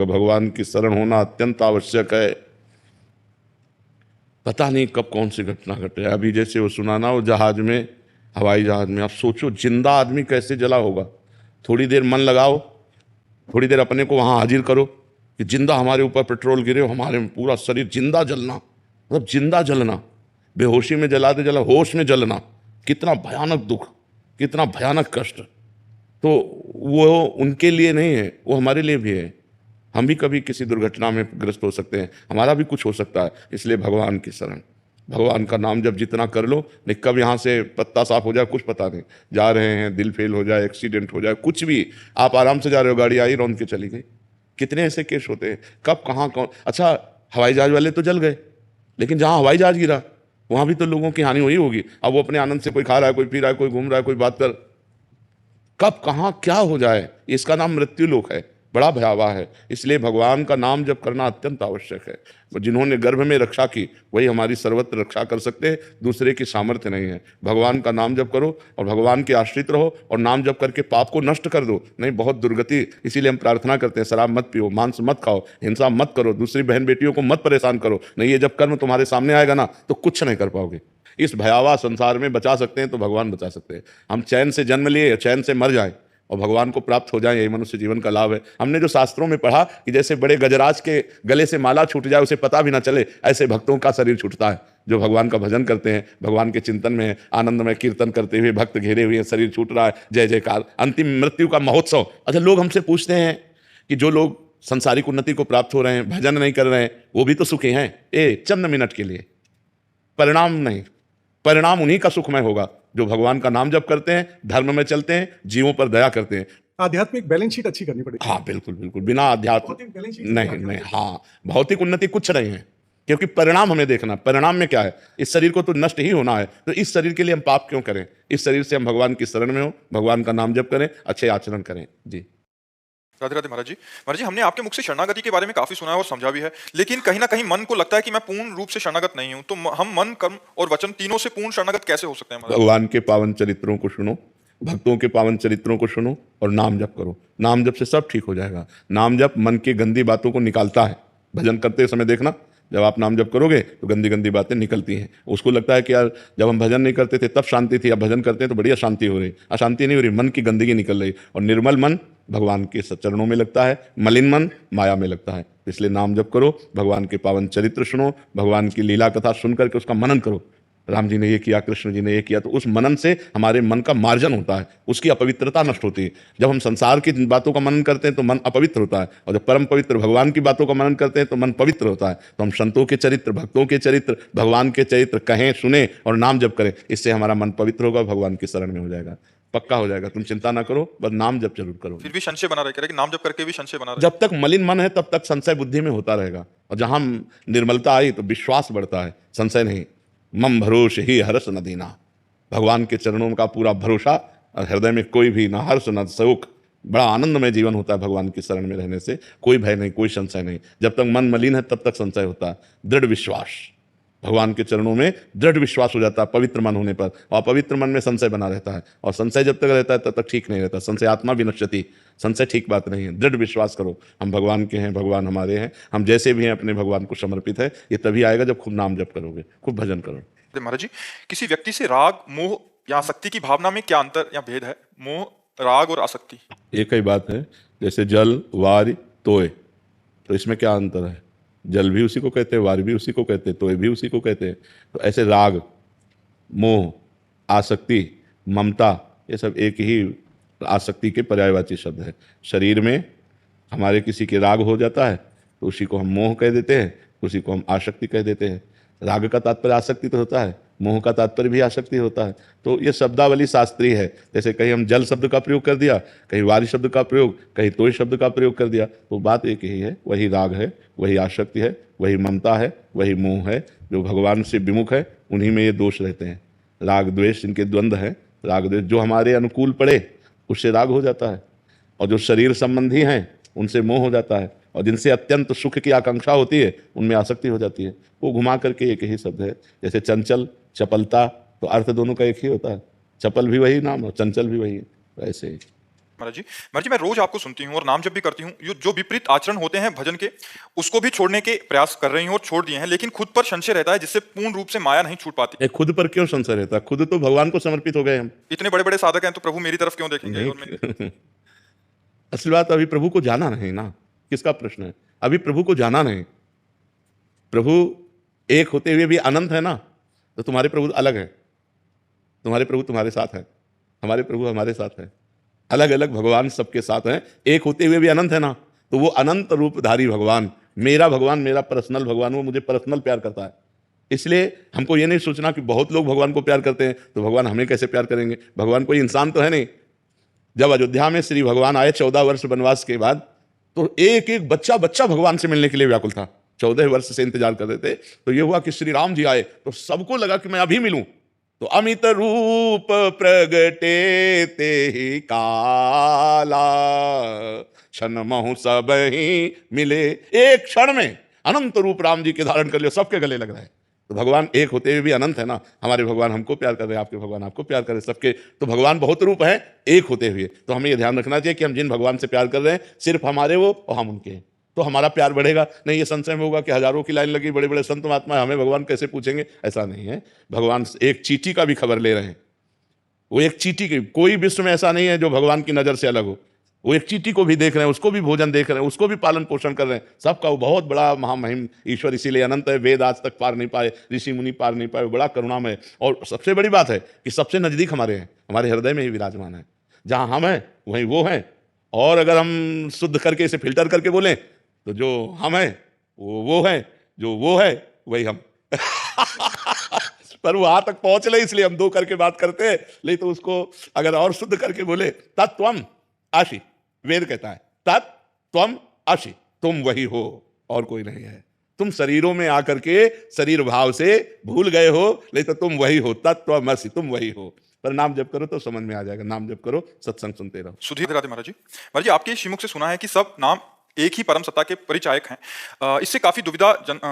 तो भगवान की शरण होना अत्यंत आवश्यक है। पता नहीं कब कौन सी घटना घटे। अभी जैसे वो सुनाना, वो जहाज में, हवाई जहाज में, आप सोचो जिंदा आदमी कैसे जला होगा। थोड़ी देर मन लगाओ, थोड़ी देर अपने को वहां हाजिर करो कि जिंदा हमारे ऊपर पेट्रोल गिरे, हमारे में पूरा शरीर जिंदा जलना, मतलब जिंदा जलना, बेहोशी में जलाते जला होश में जलना, कितना भयानक दुख, कितना भयानक कष्ट। तो वो उनके लिए नहीं है, वो हमारे लिए भी है। हम भी कभी किसी दुर्घटना में ग्रस्त हो सकते हैं, हमारा भी कुछ हो सकता है। इसलिए भगवान की शरण, भगवान का नाम जब जितना कर लो, नहीं कब यहाँ से पत्ता साफ हो जाए कुछ पता नहीं। जा रहे हैं, दिल फेल हो जाए, एक्सीडेंट हो जाए, कुछ भी, आप आराम से जा रहे हो, गाड़ी आई रौंद के चली गई। कितने ऐसे केस होते हैं, कब कहाँ कौन। अच्छा, हवाई जहाज वाले तो जल गए, लेकिन जहाँ हवाई जहाज गिरा वहाँ भी तो लोगों की हानि हुई होगी। अब वो अपने आनंद से कोई खा रहा है, कोई पी रहा है, कोई घूम रहा है, कोई बात कर, कब कहाँ क्या हो जाए, इसका नाम मृत्यु लोक है, बड़ा भयावह है। इसलिए भगवान का नाम जप करना अत्यंत आवश्यक है। जिन्होंने गर्भ में रक्षा की वही हमारी सर्वत्र रक्षा कर सकते हैं, दूसरे की सामर्थ्य नहीं है। भगवान का नाम जप करो और भगवान के आश्रित रहो और नाम जप करके पाप को नष्ट कर दो, नहीं बहुत दुर्गति। इसीलिए हम प्रार्थना करते हैं, शराब मत पियो, मांस मत खाओ, हिंसा मत करो, दूसरी बहन बेटियों को मत परेशान करो। नहीं, ये जब कर्म तुम्हारे सामने आएगा ना तो कुछ नहीं कर पाओगे। इस भयावह संसार में बचा सकते हैं तो भगवान बचा सकते हैं। हम चैन से जन्म लिए, चैन से मर जाएं और भगवान को प्राप्त हो जाए, यही मनुष्य जीवन का लाभ है। हमने जो शास्त्रों में पढ़ा कि जैसे बड़े गजराज के गले से माला छूट जाए, उसे पता भी ना चले, ऐसे भक्तों का शरीर छूटता है जो भगवान का भजन करते हैं, भगवान के चिंतन में आनंदमय कीर्तन करते हुए भक्त घेरे हुए, शरीर छूट रहा है, जय जयकार, अंतिम मृत्यु का महोत्सव। अच्छा, लोग हमसे पूछते हैं कि जो लोग संसारिक उन्नति को प्राप्त हो रहे हैं, भजन नहीं कर रहे हैं, वो भी तो सुखी हैं। चंद मिनट के लिए, परिणाम नहीं, परिणाम उन्हीं का सुखमय होगा जो भगवान का नाम जप करते हैं, धर्म में चलते हैं, जीवों पर दया करते हैं। आध्यात्मिक बैलेंस शीट अच्छी करनी पड़ेगी। हाँ बिल्कुल बिल्कुल, बिना आध्यात्म नहीं नहीं, हाँ भौतिक उन्नति कुछ नहीं है, क्योंकि परिणाम हमें देखना। परिणाम में क्या है, इस शरीर को तो नष्ट ही होना है, तो इस शरीर के लिए हम पाप क्यों करें। इस शरीर से हम भगवान की शरण में हो, भगवान का नाम जप करें, अच्छे आचरण करें। जी राधे राधे महाराज जी। महाराज जी, हमने आपके मुख से शरणागति के बारे में काफी सुना है और समझा भी है, लेकिन कहीं ना कहीं मन को लगता है कि मैं पूर्ण रूप से शरणागत नहीं हूं। तो हम मन, कर्म और वचन तीनों से पूर्ण शरणागत कैसे हो सकते हैं महाराज? भगवान के पावन चरित्रों को सुनो, भक्तों के पावन चरित्रों को सुनो और नाम जप करो। नाम जप से सब ठीक हो जाएगा। नाम जप मन की गंदी बातों को निकालता है। भजन करते समय देखना, जब आप नाम जप करोगे तो गंदी गंदी बातें निकलती हैं। उसको लगता है कि यार जब हम भजन नहीं करते थे तब शांति थी, अब भजन करते हैं तो बड़ी अशांति हो रही। अशांति नहीं हो रही, मन की गंदगी निकल रही। और निर्मल मन भगवान के चरणों में लगता है, मलिन मन माया में लगता है। इसलिए नाम जप करो, भगवान के पावन चरित्र सुनो, भगवान की लीला कथा सुन करके उसका मनन करो। राम जी ने ये किया, कृष्ण जी ने ये किया, तो उस मनन से हमारे मन का मार्जन होता है, उसकी अपवित्रता नष्ट होती है। जब हम संसार की बातों का मनन करते हैं तो मन अपवित्र होता है, और जब परम पवित्र भगवान की बातों का मनन करते हैं तो मन पवित्र होता है। तो हम संतों के चरित्र, भक्तों के चरित्र, भगवान के चरित्र कहें, सुने और नाम जप करें। इससे हमारा मन पवित्र होगा, भगवान की शरण में हो जाएगा, पक्का हो जाएगा। तुम चिंता ना करो, बस नाम जप जरूर करो। फिर भी संशय बना रहे, कि नाम जप करके भी संशय बना रहे। जब तक मलिन मन है तब तक संशय बुद्धि में होता रहेगा, और जहां निर्मलता आई तो विश्वास बढ़ता है, संशय नहीं। मम भरोस ही हर्ष न दीना, भगवान के चरणों का पूरा भरोसा, और हृदय में कोई भी ना हर्ष न शोक, बड़ा आनंदमय जीवन होता है भगवान की शरण में रहने से। कोई भय नहीं, कोई संशय नहीं। जब तक मन मलिन है तब तक संशय होता है। दृढ़ विश्वास, भगवान के चरणों में दृढ़ विश्वास हो जाता है पवित्र मन होने पर, और पवित्र मन में संशय बना रहता है, और संशय जब तक रहता है तब तक ठीक नहीं रहता। संशय आत्मा विनश्यति, संशय ठीक बात नहीं है। दृढ़ विश्वास करो, हम भगवान के हैं, भगवान हमारे हैं, हम जैसे भी हैं अपने भगवान को समर्पित है। ये तभी आएगा जब खूब नाम जप करोगे, खूब भजन करो। महाराज जी, किसी व्यक्ति से राग, मोह या आसक्ति की भावना में क्या अंतर या भेद है? मोह, राग और आसक्ति एक ही बात है। जैसे जल, वार, तोय, तो इसमें क्या अंतर है? जल भी उसी को कहते हैं, वार भी उसी को कहते हैं, तोय भी उसी को कहते हैं। तो ऐसे राग, मोह, आसक्ति, ममता, ये सब एक ही आसक्ति के पर्यायवाची शब्द है। शरीर में हमारे किसी के राग हो जाता है तो उसी को हम मोह कह देते हैं, उसी को हम आसक्ति कह देते हैं। राग का तात्पर्य आसक्ति तो होता है, मोह का तात्पर्य भी आसक्ति होता है। तो ये शब्दावली शास्त्रीय है। जैसे कहीं हम जल शब्द का प्रयोग कर दिया, कहीं वारी शब्द का प्रयोग, कहीं तोय शब्द का प्रयोग कर दिया, तो बात एक ही है। वही राग है, वही आसक्ति है, वही ममता है, वही मोह है। जो भगवान से विमुख है उन्हीं में ये दोष रहते हैं। राग द्वेष, इनके द्वंद्व हैं। राग द्वेष जो हमारे अनुकूल पड़े उससे राग हो जाता है, और जो शरीर संबंधी हैं उनसे मोह हो जाता है, और जिनसे अत्यंत सुख की आकांक्षा होती है उनमें आसक्ति हो जाती है। वो घुमा करके एक ही शब्द है। जैसे चंचल, चपलता, तो अर्थ दोनों का एक ही होता है। चपल भी वही नाम और चंचल भी वही है, ऐसे ही। महाराज जी मैं रोज आपको सुनती हूँ और नाम जब भी करती हूँ जो विपरीत आचरण होते हैं भजन के उसको भी छोड़ने के प्रयास कर रही हूँ और छोड़ दिए हैं, लेकिन खुद पर संशय रहता है जिससे पूर्ण रूप से माया नहीं छूट पाती। खुद पर क्यों संशय रहता है? खुद तो भगवान को समर्पित हो गए हम। इतने बड़े बड़े साधक हैं तो प्रभु मेरी तरफ क्यों देखेंगे? और मैं असल बात अभी प्रभु को जाना नहीं ना, किसका प्रश्न है? अभी प्रभु को जाना नहीं। प्रभु एक होते हुए भी अनंत है ना, तो तुम्हारे प्रभु अलग है, तुम्हारे प्रभु तुम्हारे साथ है, हमारे प्रभु हमारे साथ है। अलग अलग भगवान सबके साथ हैं, एक होते हुए भी अनंत है ना, तो वो अनंत रूपधारी भगवान मेरा पर्सनल भगवान, वो मुझे पर्सनल प्यार करता है। इसलिए हमको ये नहीं सोचना कि बहुत लोग भगवान को प्यार करते हैं तो भगवान हमें कैसे प्यार करेंगे। भगवान कोई इंसान तो है नहीं। जब अयोध्या में श्री भगवान आए 14 वर्ष वनवास के बाद, तो एक एक बच्चा बच्चा भगवान से मिलने के लिए व्याकुल था। 14 वर्ष से इंतजार कर रहे थे। तो ये हुआ कि श्री राम जी आए तो सबको लगा कि मैं अभी मिलूं। तो अमित रूप प्रगटे ते ही काला, क्षण महु सब ही मिले। एक क्षण में अनंत रूप राम जी के धारण कर लिया, सबके गले लग रहा है। तो भगवान एक होते हुए भी अनंत है ना। हमारे भगवान हमको प्यार कर रहे हैं, आपके भगवान आपको प्यार कर रहे हैं, सबके। तो भगवान बहुत रूप है एक होते हुए। तो हमें यह ध्यान रखना चाहिए कि हम जिन भगवान से प्यार कर रहे हैं सिर्फ हमारे वो और हम उनके हैं, तो हमारा प्यार बढ़ेगा। नहीं ये संशय में होगा कि हजारों की लाइन लगी, बड़े बड़े संत महात्मा, हमें भगवान कैसे पूछेंगे? ऐसा नहीं है। भगवान एक चींटी का भी खबर ले रहे हैं। वो एक चींटी की, कोई विश्व में ऐसा नहीं है जो भगवान की नजर से अलग हो। वो एक चींटी को भी देख रहे हैं, उसको भी भोजन देख रहे हैं, उसको भी पालन पोषण कर रहे हैं। सबका वो बहुत बड़ा महामहिम ईश्वर, इसीलिए अनंत है। वेद आज तक पार नहीं पाए, ऋषि मुनि पार नहीं पाए, बड़ा करुणामय। और सबसे बड़ी बात है कि सबसे नजदीक हमारे हैं, हमारे हृदय में ही विराजमान है। जहां हम हैं वहीं वो हैं। और अगर हम शुद्ध करके इसे फिल्टर करके बोलें तो जो हम हैं वो है, जो वो है वही हम। पर वो वहां तक पहुंच ले, इसलिए हम दो करके बात करते हैं। नहीं तो उसको अगर और शुद्ध करके बोले, तत्त्वम आशी, वेद कहता है तत्त्वम आशी, तुम वही हो और कोई नहीं है। तुम शरीरों में आकर के शरीर भाव से भूल गए हो, नहीं तो तुम वही हो, तत्त्वमसि, तुम वही हो। पर नाम जप करो तो समझ में आ जाएगा। नाम जप करो, सत्संग सुनते रहो। सुधीर राधे महाराज जी आपके श्रीमुख से सुना है कि सब नाम एक ही परम सत्ता के परिचायक हैं। इससे काफी दुविधा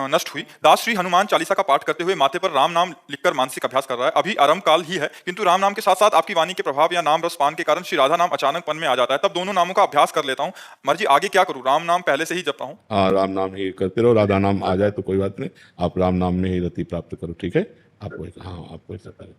नष्ट हुई। दास श्री हनुमान चालीसा का पाठ करते हुए माथे पर राम नाम लिखकर मानसिक अभ्यास कर रहा है। अभी आरंभ काल ही है, किंतु राम नाम के साथ साथ आपकी वाणी के प्रभाव या नाम रस पान के कारण श्री राधा नाम अचानक मन में आ जाता है। तब दोनों नामों का अभ्यास कर लेता हूँ। महाराज जी आगे क्या करूँ? राम नाम पहले से ही जपता हूँ। हाँ, राम नाम ही करते रहो। राधा नाम आ जाए तो कोई बात नहीं, आप राम नाम में ही रति प्राप्त करो। ठीक है, आपको हाँ आपको ऐसा करें।